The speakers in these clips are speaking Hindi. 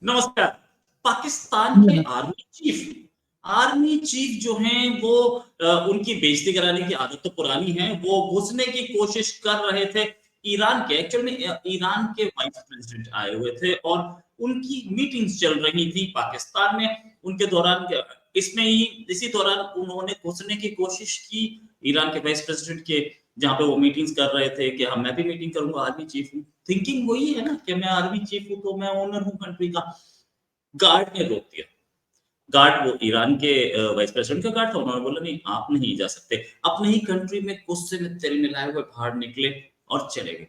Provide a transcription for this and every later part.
नमस्कार। पाकिस्तान के नमस्ते। आर्मी चीफ जो हैं वो उनकी बेइज्जती कराने की आदत तो पुरानी है। वो घुसने की कोशिश कर रहे थे ईरान के, एक्चुअल में ईरान के वाइस प्रेसिडेंट आए हुए थे और उनकी मीटिंग्स चल रही थी पाकिस्तान में। उनके दौरान इसी दौरान उन्होंने घुसने की कोशिश की ईरान के वाइस प्रेसिडेंट के, जहाँ पे वो मीटिंग्स कर रहे थे कि मैं भी मीटिंग करूंगा, आर्मी चीफ हूँ। थिंकिंग वही है ना कि मैं आर्मी चीफ हूँ तो मैं ओनर हूँ कंट्री का। गार्ड ने रोक दिया। गार्ड वो ईरान के वाइस प्रेसिडेंट का गार्ड था। उन्होंने बोला नहीं, आप नहीं जा सकते। अपने ही कंट्री में गुस्से में तेल मिलाए हुए बाहर निकले और चले गए।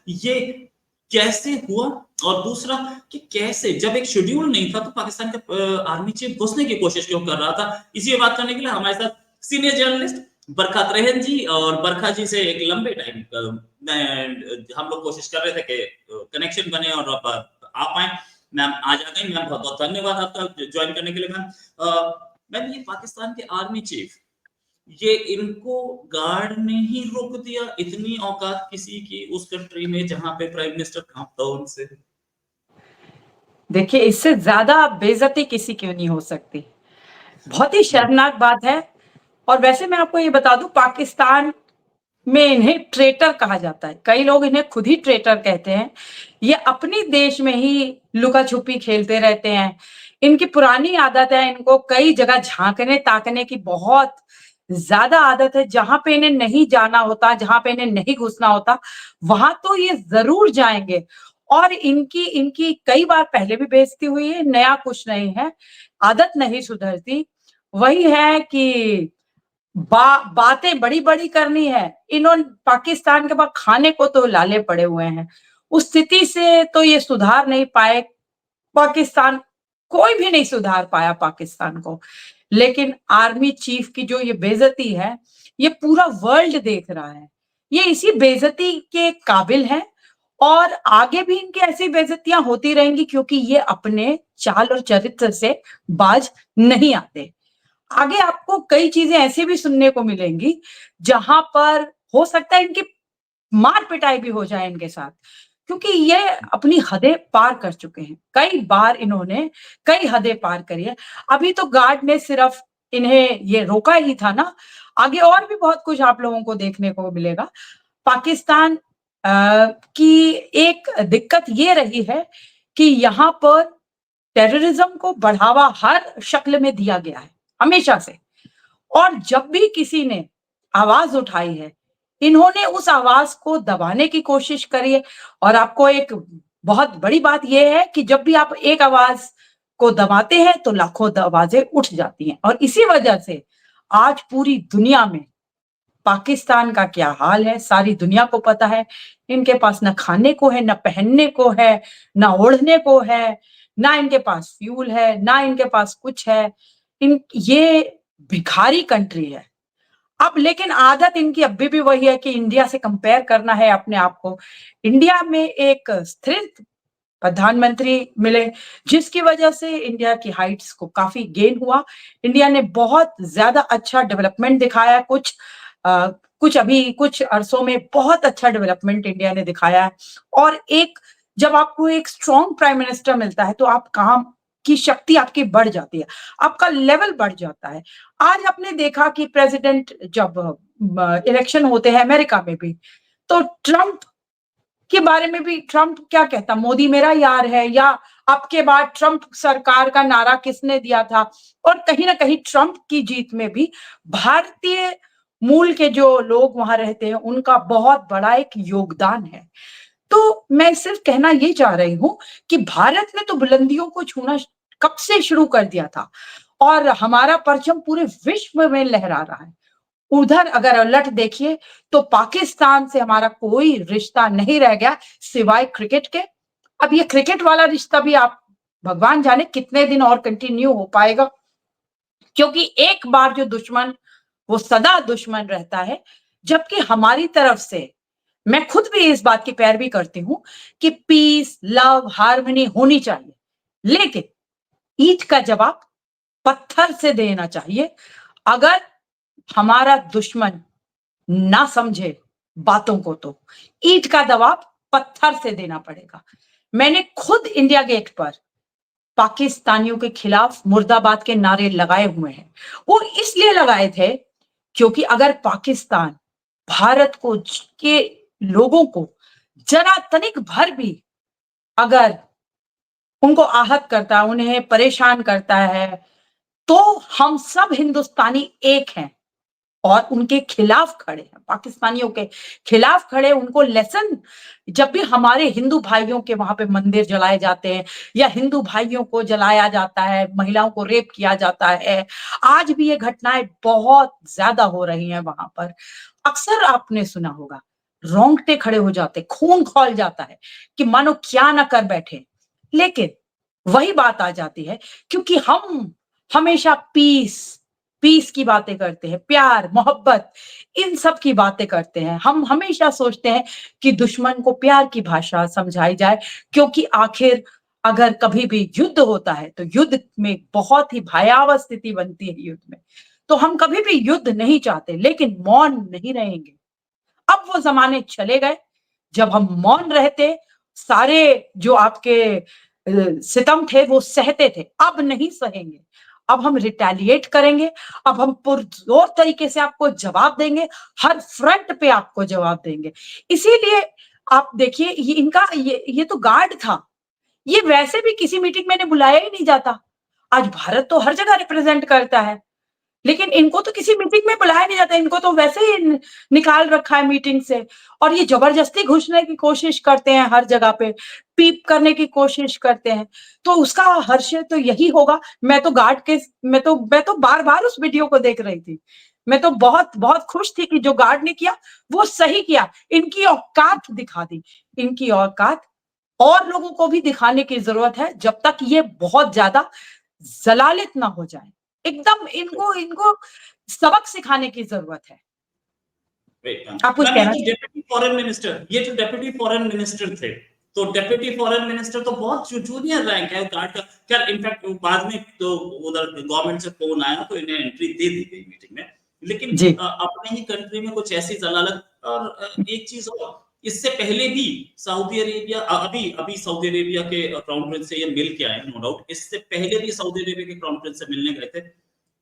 ये कैसे हुआ? और दूसरा कि कैसे, जब एक शेड्यूल नहीं था तो पाकिस्तान का आर्मी चीफ घुसने की कोशिश क्यों कर रहा था? इसी पे बात करने के लिए हमारे साथ सीनियर जर्नलिस्ट बरखा त्रेहन जी, और बरखा जी से एक लंबे टाइम हम लोग कोशिश कर रहे थे कि कनेक्शन बने और आ पाए। मैम आज आ गई। मैम बहुत बहुत धन्यवाद आपका ज्वाइन करने के लिए। मैम, ये पाकिस्तान के आर्मी चीफ, ये इनको गार्ड ने ही रोक दिया? इतनी औकात किसी की उस कंट्री में जहां पे प्राइम मिनिस्टर कांपता हो उनसे? देखिए, इससे ज्यादा बेइज्जती किसी की नहीं हो सकती। बहुत ही शर्मनाक बात है। और वैसे मैं आपको ये बता दूं, पाकिस्तान में इन्हें ट्रेटर कहा जाता है। कई लोग इन्हें खुद ही ट्रेटर कहते हैं। ये अपनी देश में ही लुका-छुपी खेलते रहते हैं। इनकी पुरानी आदत है, इनको कई जगह झाँकने ताकने की बहुत ज़्यादा आदत है। जहाँ पे इन्हें नहीं जाना होता, जहाँ पे इन्हें नहीं घुसना होता, वहाँ तो ये ज़रूर जाएँगे। और इनकी इनकी कई बार पहले भी बेइज़्ज़ती हुई है, नया कुछ नहीं है, आदत नहीं सुधरती। वही है कि बातें बड़ी-बड़ी करनी है। पाकिस्तान के पास खाने को तो लाले पड़े हुए हैं। उस स्थिति से तो ये सुधार नहीं पाए पाकिस्तान, कोई भी नहीं सुधार पाया पाकिस्तान को। लेकिन आर्मी चीफ की जो ये बेइज्जती है, ये पूरा वर्ल्ड देख रहा है। ये इसी बेइज्जती के काबिल हैं और आगे भी इनकी ऐसी बेइज्जतियाँ होती रहेंगी, क्योंकि ये अपने चाल और चरित्र से बाज नहीं आते। आगे आपको कई चीज़ें ऐसी भी सुनने को मिलेंगी, जहाँ पर हो सकता है इनकी मार-पिटाई भी हो जाए इनके साथ, क्योंकि ये अपनी हदें पार कर चुके हैं। कई बार इन्होंने कई हदें पार करी है। अभी तो गार्ड ने सिर्फ इन्हें ये रोका ही था ना, आगे और भी बहुत कुछ आप लोगों को देखने को मिलेगा। पाकिस्तान की एक दिक्कत ये रही है कि यहाँ पर टेररिज्म को बढ़ावा हर शक्ल में दिया गया है, हमेशा से। और जब भी किसी ने आवाज़ उठाई है, इन्होंने उस आवाज़ को दबाने की कोशिश करी है। और आपको एक बहुत बड़ी बात ये है कि जब भी आप एक आवाज़ को दबाते हैं, तो लाखों आवाज़ें उठ जाती हैं। और इसी वजह से आज पूरी दुनिया में पाकिस्तान का क्या हाल है, सारी दुनिया को पता है। इनके पास ना खाने को है, ना पहनने को है, ना ओढ़ने को है, ना इनके पास फ्यूल है, ना इनके पास कुछ है। ये भिखारी कंट्री है। अब लेकिन आदत इनकी अभी भी वही है कि इंडिया से कंपेयर करना है अपने आप को। इंडिया में एक स्थिर प्रधानमंत्री मिले, जिसकी वजह से इंडिया की हाइट्स को काफ़ी गेन हुआ। इंडिया ने बहुत ज़्यादा अच्छा डेवलपमेंट दिखाया है। कुछ अरसों में बहुत अच्छा डेवलपमेंट इंडिया ने दिखाया है। और जब आपको एक स्ट्रॉन्ग प्राइम मिनिस्टर मिलता है, तो आप काम की शक्ति आपकी बढ़ जाती है, आपका लेवल बढ़ जाता है। आज आपने देखा कि प्रेसिडेंट जब इलेक्शन होते हैं अमेरिका में भी, तो ट्रम्प के बारे में भी ट्रम्प क्या कहता, मोदी मेरा यार है, या अब के बाद ट्रम्प सरकार का नारा किसने दिया था? और कहीं न कहीं ट्रम्प की जीत में भी भारतीय मूल के जो लोग वहाँ रहते हैं, उनका बहुत बड़ा एक योगदान है। तो मैं सिर्फ कहना ये चाह रही हूँ कि भारत ने तो बुलंदियों को छूना कब से शुरू कर दिया था और हमारा परचम पूरे विश्व में लहरा रहा है। उधर अगर उलट देखिए, तो पाकिस्तान से हमारा कोई रिश्ता नहीं रह गया सिवाय क्रिकेट के। अब ये क्रिकेट वाला रिश्ता भी आप भगवान जाने कितने दिन और कंटिन्यू हो पाएगा, क्योंकि एक बार जो दुश्मन, वो सदा दुश्मन रहता है। जबकि हमारी तरफ से मैं खुद भी इस बात की पैरवी करती हूँ कि पीस, लव, हार्मनी होनी चाहिए, लेकिन ईंट का जवाब पत्थर से देना चाहिए। अगर हमारा दुश्मन ना समझे बातों को, तो ईंट का जवाब पत्थर से देना पड़ेगा। मैंने खुद इंडिया गेट पर पाकिस्तानियों के खिलाफ मुर्दाबाद के नारे लगाए हुए हैं। वो इसलिए लगाए थे क्योंकि अगर पाकिस्तान भारत को के लोगों को जरा तनिक भर भी अगर उनको आहत करता है, उन्हें परेशान करता है, तो हम सब हिंदुस्तानी एक हैं और उनके खिलाफ खड़े हैं, पाकिस्तानियों के खिलाफ खड़े। उनको लेसन, जब भी हमारे हिंदू भाइयों के वहां पे मंदिर जलाए जाते हैं या हिंदू भाइयों को जलाया जाता है, महिलाओं को रेप किया जाता है, आज भी ये घटनाएं बहुत ज्यादा हो रही हैं वहां पर। अक्सर आपने सुना होगा, रोंगटे खड़े हो जाते, खून खौल जाता है कि मानो क्या ना कर बैठे। लेकिन वही बात आ जाती है, क्योंकि हम हमेशा पीस की बातें करते हैं, प्यार, मोहब्बत, इन सब की बातें करते हैं। हम हमेशा सोचते हैं कि दुश्मन को प्यार की भाषा समझाई जाए, क्योंकि आखिर अगर कभी भी युद्ध होता है तो युद्ध में बहुत ही भयावह स्थिति बनती है युद्ध में। तो हम कभी भी युद्ध नहीं चाहते, लेकिन मौन नहीं रहेंगे। अब वो जमाने चले गए जब हम मौन रहते, सारे जो आपके सितम थे वो सहते थे, अब नहीं सहेंगे। अब हम रिटेलिएट करेंगे, अब हम पुरजोर तरीके से आपको जवाब देंगे, हर फ्रंट पे आपको जवाब देंगे। इसीलिए आप देखिए, ये इनका ये तो गार्ड था, ये वैसे भी किसी मीटिंग में इन्हें बुलाया ही नहीं जाता। आज भारत तो हर जगह रिप्रेजेंट करता है, लेकिन इनको तो किसी मीटिंग में बुलाया नहीं जाता, इनको तो वैसे ही निकाल रखा है मीटिंग से। और ये जबरदस्ती घुसने की कोशिश करते हैं, हर जगह पे पीप करने की कोशिश करते हैं। तो उसका हर्ष तो यही होगा। मैं तो बार-बार उस वीडियो को देख रही थी। मैं तो बहुत बहुत खुश थी कि जो गार्ड ने किया वो सही किया। इनकी औकात दिखा दी, इनकी औकात और लोगों को भी दिखाने की जरूरत है, जब तक ये बहुत ज्यादा जलालित ना हो जाए। एकदम इनको इनको सबक सिखाने की जरूरत है। Right ma'am. आप कुछ मैम, कहना चाहें? ये जो डेप्यूटी फॉरेन मिनिस्टर थे, तो डेप्यूटी फॉरेन मिनिस्टर तो बहुत जूनियर रैंक है गार्ड का। खैर इनफैक्ट बाद में तो उधर गवर्नमेंट से फोन आया तो इन्हें एंट्री दे दी गई मीटिंग में। लेकिन जी। अपने ही कंट्री में कुछ ऐसी जलालत। और एक चीज और, इससे पहले भी सऊदी अरेबिया, अभी अभी सऊदी अरेबिया के क्राउन प्रिंस से ये मिल के आए, नो डाउट। इससे पहले भी सऊदी अरेबिया के क्राउन प्रिंस से मिलने गए थे,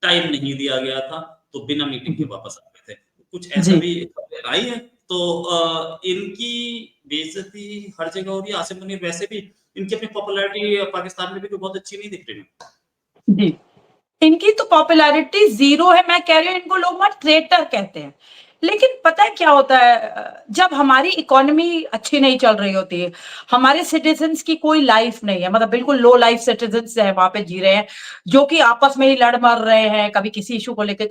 टाइम नहीं दिया गया था, तो बिना मीटिंग के वापस आ गए थे। कुछ ऐसा जी। भी खबरें आई है। तो इनकी बेइज्जती हर जगह हो रही है। आसिम मुनीर वैसे भी, इनकी अपनी पॉपुलैरिटी पाकिस्तान में भी कोई बहुत अच्छी नहीं दिख रही है। जी। इनकी तो पॉपुलैरिटी ज़ीरो है, मैं कह रही हूँ इनको लोग वहाँ ट्रेटर कहते हैं। लेकिन पता है क्या होता है, जब हमारी इकोनॉमी अच्छी नहीं चल रही होती है, हमारे सिटीज़न्स की कोई लाइफ नहीं है, मतलब बिल्कुल लो लाइफ सिटीज़न्स है वहाँ पे जी रहे हैं, जो कि आपस में ही लड़ मर रहे हैं, कभी किसी इश्यू को लेके,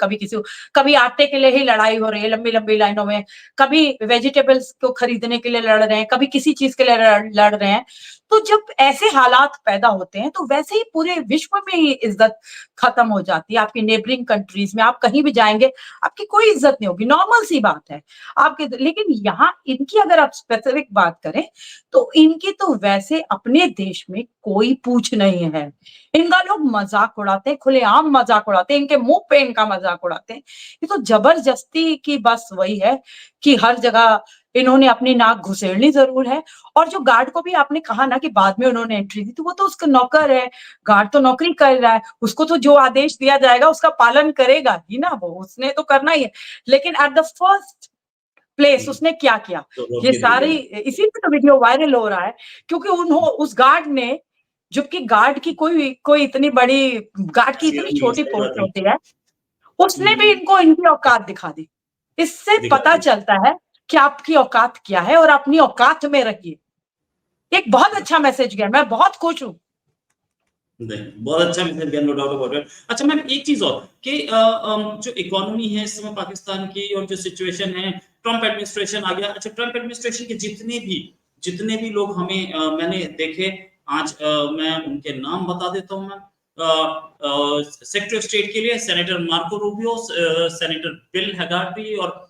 कभी आटे के लिए ही लड़ाई हो रही है लंबी-लंबी लाइनों में, कभी वेजिटेबल्स को खरीदने के लिए लड़ रहे हैं, कभी किसी चीज़ के लिए लड़ रहे हैं। तो जब ऐसे हालात पैदा होते हैं, तो वैसे ही पूरे विश्व में ही इज़्ज़त खत्म हो जाती है। आपकी नेबरिंग कंट्रीज में आप कहीं भी जाएंगे, आपकी कोई इज्जत नहीं होगी, नॉर्मल सी बात है आपके। लेकिन यहाँ इनकी अगर आप स्पेसिफिक बात करें, तो इनकी तो वैसे अपने देश में कोई पूछ नहीं है। इनका लोग मजाक उड़ाते हैं, खुलेआम मजाक उड़ाते हैं, इनके मुंह पे इनका मजाक उड़ाते हैं। ये तो जबरदस्ती की बस वही है कि हर जगह इन्होंने अपनी नाक घुसेड़नी जरूर है। और जो गार्ड को भी आपने कहा ना कि बाद में उन्होंने एंट्री दी, तो वो तो उसका नौकर है, गार्ड तो नौकरी कर रहा है, उसको तो जो आदेश दिया जाएगा उसका पालन करेगा ही ना, वो उसने तो करना ही है। लेकिन एट द फर्स्ट प्लेस उसने क्या किया, तो रोक ये भी दी सारी, गई। इसी पे तो वीडियो वायरल हो रहा है, क्योंकि उस गार्ड ने, जबकि गार्ड की कोई कोई इतनी बड़ी, गार्ड की इतनी हैसियत नहीं है, छोटी सही बात पोस्ट है। होती है, उसने भी इनको इनकी औकात दिखा दी। इससे दिखा पता दी। चलता है कि आपकी औकात क्या है और अपनी औकात में रहिए। एक बहुत अच्छा मैसेज गया, मैं बहुत खुश हूँ। नहीं, बहुत अच्छा मैसेज दिया, नो डाउट अबाउट इट। अच्छा मैम, एक चीज़ और कि जो इकोनॉमी है इस समय पाकिस्तान की और जो सिचुएशन है, ट्रम्प एडमिनिस्ट्रेशन आ गया। अच्छा, ट्रम्प एडमिनिस्ट्रेशन के जितने भी लोग हमें मैंने देखे आज, मैं उनके नाम बता देता हूँ मैम। सेक्रेटरी ऑफ स्टेट के लिए senator Marco Rubio, senator Bill Hagerty और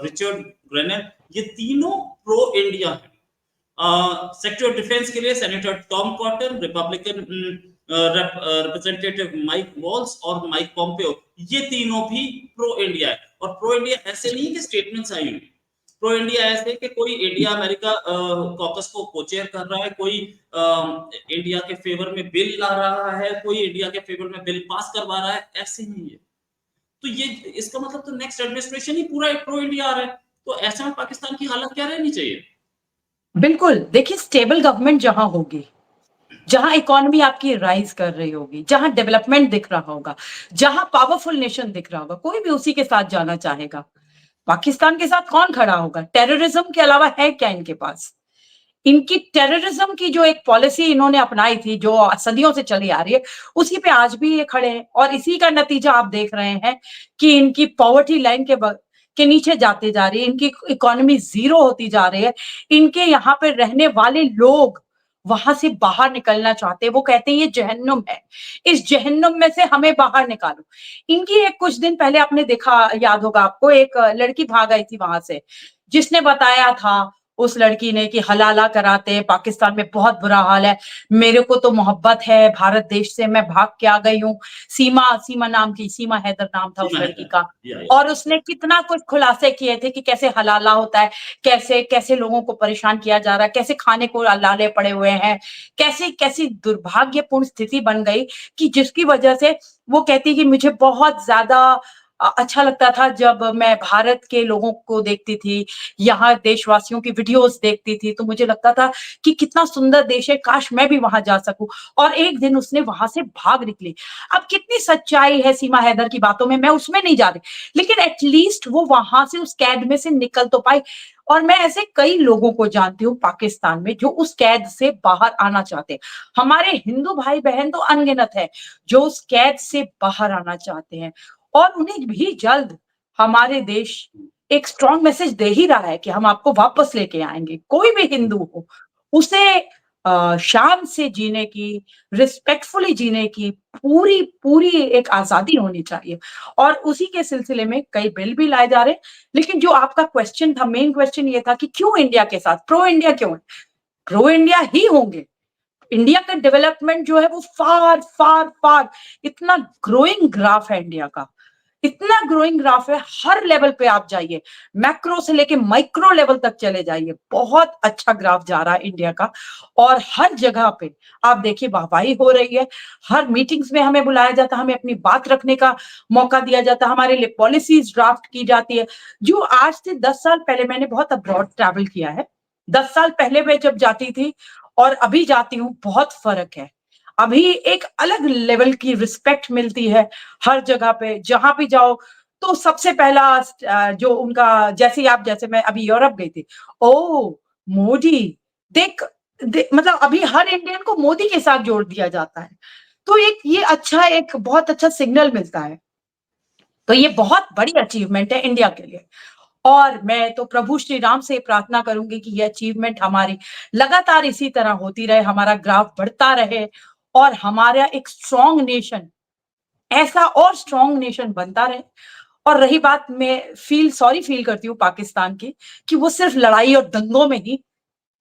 रिचर्ड ग्रेनर, ये तीनों प्रो इंडिया हैं। सेक्रेटरी ऑफ डिफेंस के लिए senator Tom Cotton, Republican representative Mike Waltz और माइक पॉम्पेओ, ये तीनों भी प्रो इंडिया है। और प्रो इंडिया ऐसे नहीं कि स्टेटमेंट्स आई हुई, प्रो इंडिया ऐसे कि कोई इंडिया अमेरिका कॉकस को कोचेयर कर रहा है, कोई इंडिया के फेवर में बिल ला रहा है, कोई इंडिया के फेवर में बिल पास करवा रहा है, ऐसे नहीं है। तो ये इसका मतलब तो नेक्स्ट एडमिनिस्ट्रेशन ही पूरा प्रो इंडिया आ रहा है। तो ऐसे में पाकिस्तान की हालत क्या रहनी चाहिए? बिल्कुल, देखिए स्टेबल गवर्नमेंट जहां होगी, जहां इकोनॉमी आपकी राइज कर रही होगी, जहां डेवलपमेंट दिख रहा होगा, जहां पावरफुल नेशन दिख रहा होगा, कोई भी उसी के साथ जाना चाहेगा। पाकिस्तान के साथ कौन खड़ा होगा? टेररिज्म के अलावा है क्या इनके पास? इनकी टेररिज्म की जो एक पॉलिसी इन्होंने अपनाई थी, जो सदियों से चली आ रही है, उसी पे आज भी ये खड़े हैं और इसी का नतीजा आप देख रहे हैं कि इनकी पॉवर्टी लाइन के नीचे जाते जा रही है, इनकी इकोनॉमी जीरो होती जा रही है। इनके यहाँ पे रहने वाले लोग वहां से बाहर निकलना चाहते हैं, वो कहते हैं ये जहन्नुम है, इस जहन्नुम में से हमें बाहर निकालो। इनकी एक कुछ दिन पहले आपने देखा, याद होगा आपको, एक लड़की भाग आई थी वहां से, जिसने बताया था उस लड़की ने कि हलाला कराते हैं, पाकिस्तान में बहुत बुरा हाल है, मेरे को तो मोहब्बत है भारत देश से, मैं भाग के आ गई हूँ। सीमा नाम की, सीमा हैदर नाम था उस लड़की का। और उसने कितना कुछ खुलासे किए थे कि कैसे हलाला होता है, कैसे कैसे लोगों को परेशान किया जा रहा है, कैसे खाने को लाले पड़े हुए हैं, कैसे कैसी दुर्भाग्यपूर्ण स्थिति बन गई कि जिसकी वजह से वो कहती कि मुझे बहुत ज्यादा अच्छा लगता था जब मैं भारत के लोगों को देखती थी, यहाँ देशवासियों की वीडियोस देखती थी, तो मुझे लगता था कि कितना सुंदर देश है, काश मैं भी वहां जा सकूं। और एक दिन उसने वहां से भाग निकली। अब कितनी सच्चाई है सीमा हैदर की बातों में, मैं उसमें नहीं जा रही, लेकिन एटलीस्ट वो वहां से उस कैद में से निकल तो पाई। और मैं ऐसे कई लोगों को जानती हूँ पाकिस्तान में जो उस कैद से बाहर आना चाहते हैं। हमारे हिंदू भाई बहन तो अनगिनत है जो उस कैद से बाहर आना चाहते हैं, और उन्हें भी जल्द हमारे देश एक स्ट्रॉन्ग मैसेज दे ही रहा है कि हम आपको वापस लेके आएंगे। कोई भी हिंदू हो, उसे शान से जीने की, रिस्पेक्टफुली जीने की पूरी पूरी एक आजादी होनी चाहिए। और उसी के सिलसिले में कई बिल भी लाए जा रहे हैं। लेकिन जो आपका क्वेश्चन था, मेन क्वेश्चन ये था कि क्यों इंडिया के साथ, प्रो इंडिया क्यों है? प्रो इंडिया ही होंगे। इंडिया का डेवलपमेंट जो है वो फार फार फार, इतना ग्रोइंग ग्राफ है इंडिया का, इतना ग्रोइंग ग्राफ है, हर लेवल पे आप जाइए, मैक्रो से लेके माइक्रो लेवल तक चले जाइए, बहुत अच्छा ग्राफ जा रहा है इंडिया का। और हर जगह पे आप देखिए वाहवाही हो रही है, हर मीटिंग्स में हमें बुलाया जाता है, हमें अपनी बात रखने का मौका दिया जाता है, हमारे लिए पॉलिसीज ड्राफ्ट की जाती है। जो आज से 10 साल पहले, मैंने बहुत अब्रॉड ट्रैवल किया है, 10 साल पहले मैं जब जाती थी और अभी जाती हूँ, बहुत फर्क है। अभी एक अलग लेवल की रिस्पेक्ट मिलती है हर जगह पे, जहां भी जाओ। तो सबसे पहला जो उनका, जैसे मैं अभी यूरोप गई थी, ओ मोदी, मतलब अभी हर इंडियन को मोदी के साथ जोड़ दिया जाता है। तो एक ये अच्छा, एक बहुत अच्छा सिग्नल मिलता है। तो ये बहुत बड़ी अचीवमेंट है इंडिया के लिए। और मैं तो प्रभु श्री राम से प्रार्थना करूंगी कि ये अचीवमेंट हमारी लगातार इसी तरह होती रहे, हमारा ग्राफ बढ़ता रहे और हमारा एक स्ट्रॉन्ग नेशन, ऐसा और स्ट्रॉन्ग नेशन बनता रहे। और रही बात, मैं सॉरी फील करती हूँ पाकिस्तान की, कि वो सिर्फ लड़ाई और दंगों में ही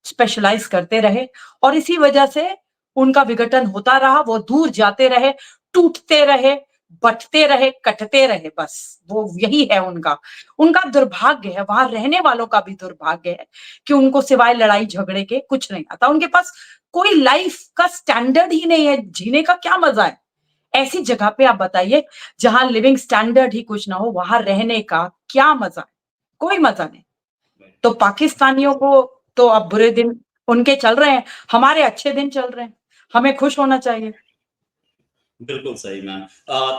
स्पेशलाइज करते रहे और इसी वजह से उनका विघटन होता रहा, वो दूर जाते रहे, टूटते रहे, बटते रहे, कटते रहे, बस वो यही है उनका उनका दुर्भाग्य है। वहां रहने वालों का भी दुर्भाग्य है कि उनको सिवाय लड़ाई झगड़े के कुछ नहीं आता। उनके पास कोई लाइफ का स्टैंडर्ड ही नहीं है, जीने का क्या मजा है? ऐसी जगह पे आप बताइए जहां लिविंग स्टैंडर्ड ही कुछ ना हो, वहां रहने का क्या मजा है? कोई मजा नहीं। तो पाकिस्तानियों को तो अब बुरे दिन उनके चल रहे हैं, हमारे अच्छे दिन चल रहे हैं, हमें खुश होना चाहिए। बिल्कुल सही ma'am.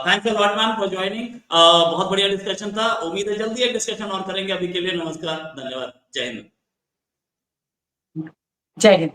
Thanks a lot ma'am for joining. बहुत बढ़िया डिस्कशन था। उम्मीद है जल्दी एक डिस्कशन और करेंगे। अभी के लिए नमस्कार, धन्यवाद, जय हिंद। जय हिंद।